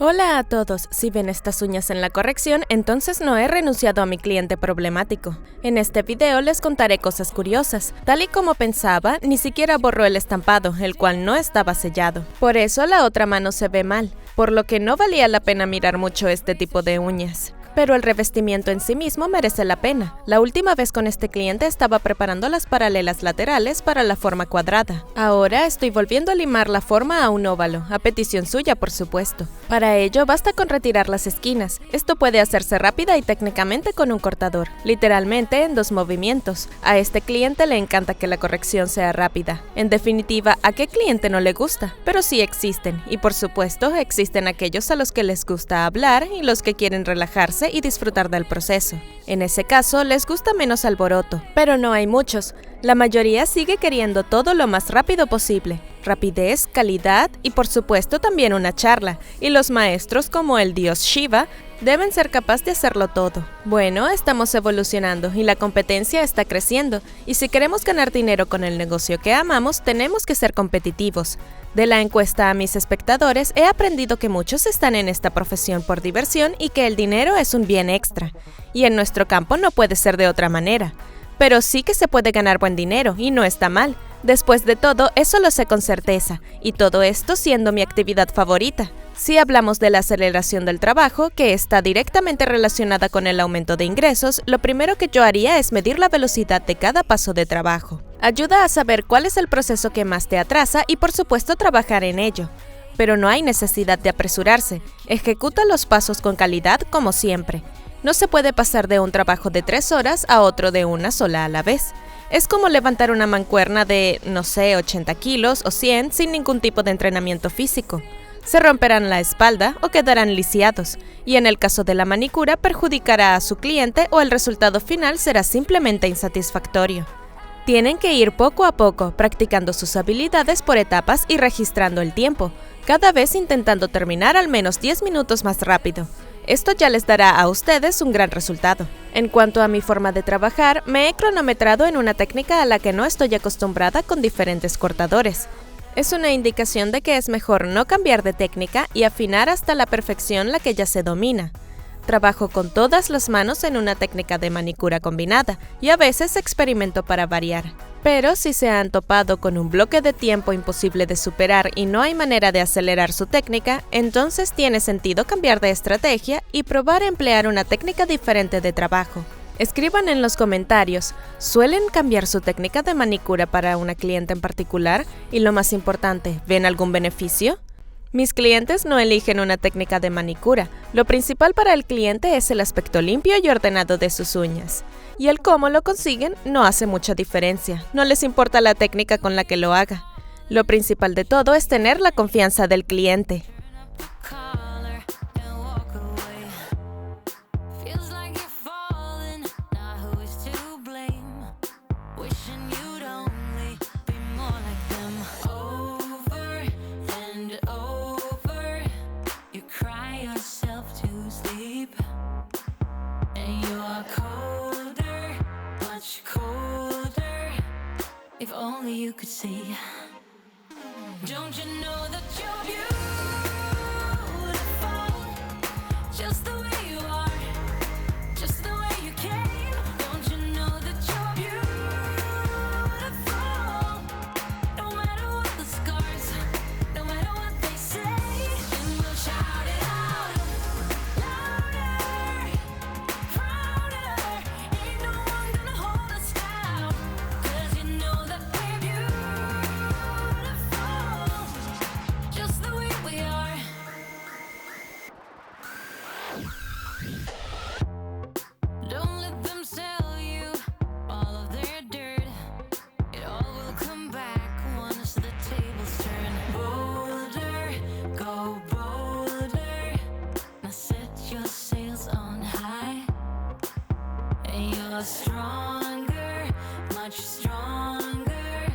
Hola a todos, si ven estas uñas en la corrección, entonces no he renunciado a mi cliente problemático. En este video les contaré cosas curiosas. Tal y como pensaba, ni siquiera borró el estampado, el cual no estaba sellado. Por eso la otra mano se ve mal, por lo que no valía la pena mirar mucho este tipo de uñas. Pero el revestimiento en sí mismo merece la pena. La última vez con este cliente estaba preparando las paralelas laterales para la forma cuadrada. Ahora estoy volviendo a limar la forma a un óvalo, a petición suya por supuesto. Para ello basta con retirar las esquinas. Esto puede hacerse rápida y técnicamente con un cortador, literalmente en 2 movimientos. A este cliente le encanta que la corrección sea rápida. En definitiva, ¿a qué cliente no le gusta? Pero sí existen, y por supuesto existen aquellos a los que les gusta hablar y los que quieren relajarse y disfrutar del proceso. En ese caso, les gusta menos alboroto, pero no hay muchos. La mayoría sigue queriendo todo lo más rápido posible. Rapidez, calidad y por supuesto también una charla. Y los maestros como el dios Shiva deben ser capaces de hacerlo todo. Bueno, estamos evolucionando y la competencia está creciendo. Y si queremos ganar dinero con el negocio que amamos, tenemos que ser competitivos. De la encuesta a mis espectadores, he aprendido que muchos están en esta profesión por diversión y que el dinero es un bien extra. Y en nuestro campo no puede ser de otra manera. Pero sí que se puede ganar buen dinero, y no está mal. Después de todo, eso lo sé con certeza, y todo esto siendo mi actividad favorita. Si hablamos de la aceleración del trabajo, que está directamente relacionada con el aumento de ingresos, lo primero que yo haría es medir la velocidad de cada paso de trabajo. Ayuda a saber cuál es el proceso que más te atrasa y por supuesto trabajar en ello. Pero no hay necesidad de apresurarse. Ejecuta los pasos con calidad como siempre. No se puede pasar de un trabajo de 3 horas a otro de una sola a la vez. Es como levantar una mancuerna de, 80 kilos o 100 sin ningún tipo de entrenamiento físico. Se romperán la espalda o quedarán lisiados, y en el caso de la manicura perjudicará a su cliente o el resultado final será simplemente insatisfactorio. Tienen que ir poco a poco, practicando sus habilidades por etapas y registrando el tiempo, cada vez intentando terminar al menos 10 minutos más rápido. Esto ya les dará a ustedes un gran resultado. En cuanto a mi forma de trabajar, me he cronometrado en una técnica a la que no estoy acostumbrada con diferentes cortadores. Es una indicación de que es mejor no cambiar de técnica y afinar hasta la perfección la que ya se domina. Trabajo con todas las manos en una técnica de manicura combinada y a veces experimento para variar. Pero si se han topado con un bloque de tiempo imposible de superar y no hay manera de acelerar su técnica, entonces tiene sentido cambiar de estrategia y probar a emplear una técnica diferente de trabajo. Escriban en los comentarios, ¿suelen cambiar su técnica de manicura para una cliente en particular? Y lo más importante, ¿ven algún beneficio? Mis clientes no eligen una técnica de manicura. Lo principal para el cliente es el aspecto limpio y ordenado de sus uñas. Y el cómo lo consiguen no hace mucha diferencia. No les importa la técnica con la que lo haga. Lo principal de todo es tener la confianza del cliente. If only you could see. Don't you know that you're beautiful, just the way you are, just the way you came. Don't you know that you're beautiful, no matter what the scars, no matter what they say. And we'll shout it out, louder, prouder. Ain't no one gonna hold us down, 'cause you know that we're beautiful, just the way we are. Don't let them sell you all of their dirt. It all will come back once the tables turn. Bolder, go bolder. Now set your sails on high. And you're stronger, much stronger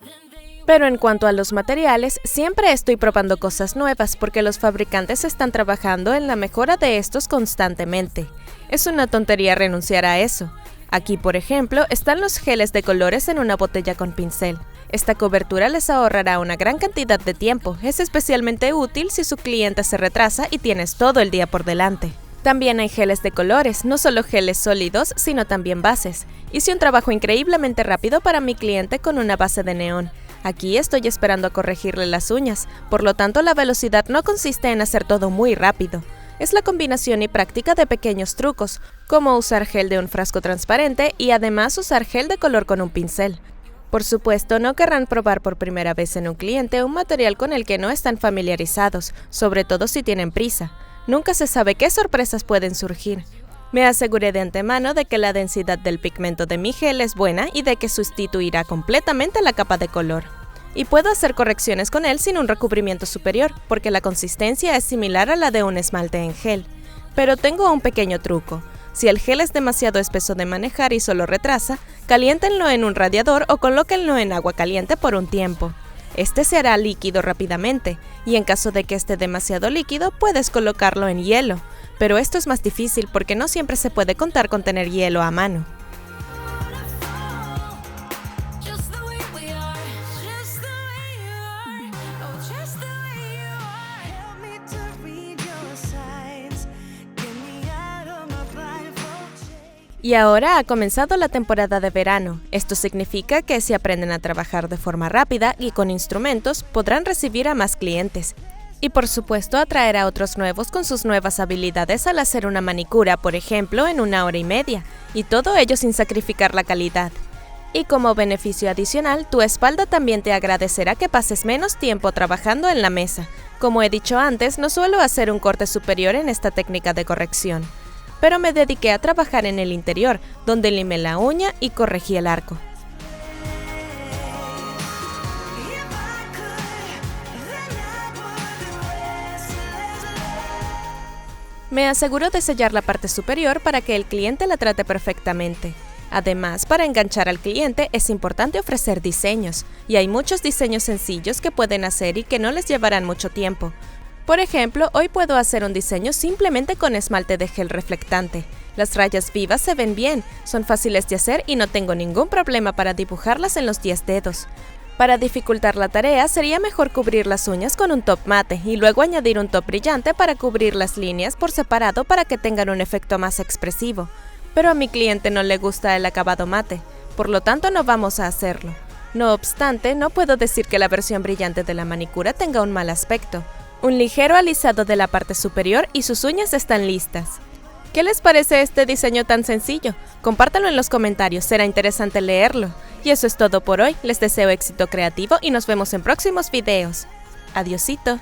than they. Pero en cuanto a los materiales, siempre estoy probando cosas nuevas porque los fabricantes están trabajando en la mejora de estos constantemente. Es una tontería renunciar a eso. Aquí, por ejemplo, están los geles de colores en una botella con pincel. Esta cobertura les ahorrará una gran cantidad de tiempo. Es especialmente útil si su cliente se retrasa y tienes todo el día por delante. También hay geles de colores, no solo geles sólidos, sino también bases. Hice un trabajo increíblemente rápido para mi cliente con una base de neón. Aquí estoy esperando a corregirle las uñas, por lo tanto la velocidad no consiste en hacer todo muy rápido. Es la combinación y práctica de pequeños trucos, como usar gel de un frasco transparente y además usar gel de color con un pincel. Por supuesto, no querrán probar por primera vez en un cliente un material con el que no están familiarizados, sobre todo si tienen prisa. Nunca se sabe qué sorpresas pueden surgir. Me aseguré de antemano de que la densidad del pigmento de mi gel es buena y de que sustituirá completamente la capa de color. Y puedo hacer correcciones con él sin un recubrimiento superior, porque la consistencia es similar a la de un esmalte en gel. Pero tengo un pequeño truco. Si el gel es demasiado espeso de manejar y solo retrasa, caliéntenlo en un radiador o colóquenlo en agua caliente por un tiempo. Este se hará líquido rápidamente, y en caso de que esté demasiado líquido, puedes colocarlo en hielo. Pero esto es más difícil porque no siempre se puede contar con tener hielo a mano. Y ahora ha comenzado la temporada de verano. Esto significa que si aprenden a trabajar de forma rápida y con instrumentos, podrán recibir a más clientes. Y por supuesto atraer a otros nuevos con sus nuevas habilidades al hacer una manicura, por ejemplo, en 1 hora y media. Y todo ello sin sacrificar la calidad. Y como beneficio adicional, tu espalda también te agradecerá que pases menos tiempo trabajando en la mesa. Como he dicho antes, no suelo hacer un corte superior en esta técnica de corrección. Pero me dediqué a trabajar en el interior, donde limé la uña y corregí el arco. Me aseguro de sellar la parte superior para que el cliente la trate perfectamente. Además, para enganchar al cliente es importante ofrecer diseños, y hay muchos diseños sencillos que pueden hacer y que no les llevarán mucho tiempo. Por ejemplo, hoy puedo hacer un diseño simplemente con esmalte de gel reflectante. Las rayas vivas se ven bien, son fáciles de hacer y no tengo ningún problema para dibujarlas en los 10 dedos. Para dificultar la tarea, sería mejor cubrir las uñas con un top mate y luego añadir un top brillante para cubrir las líneas por separado para que tengan un efecto más expresivo. Pero a mi cliente no le gusta el acabado mate, por lo tanto no vamos a hacerlo. No obstante, no puedo decir que la versión brillante de la manicura tenga un mal aspecto. Un ligero alisado de la parte superior y sus uñas están listas. ¿Qué les parece este diseño tan sencillo? Compártanlo en los comentarios, será interesante leerlo. Y eso es todo por hoy, les deseo éxito creativo y nos vemos en próximos videos. Adiosito.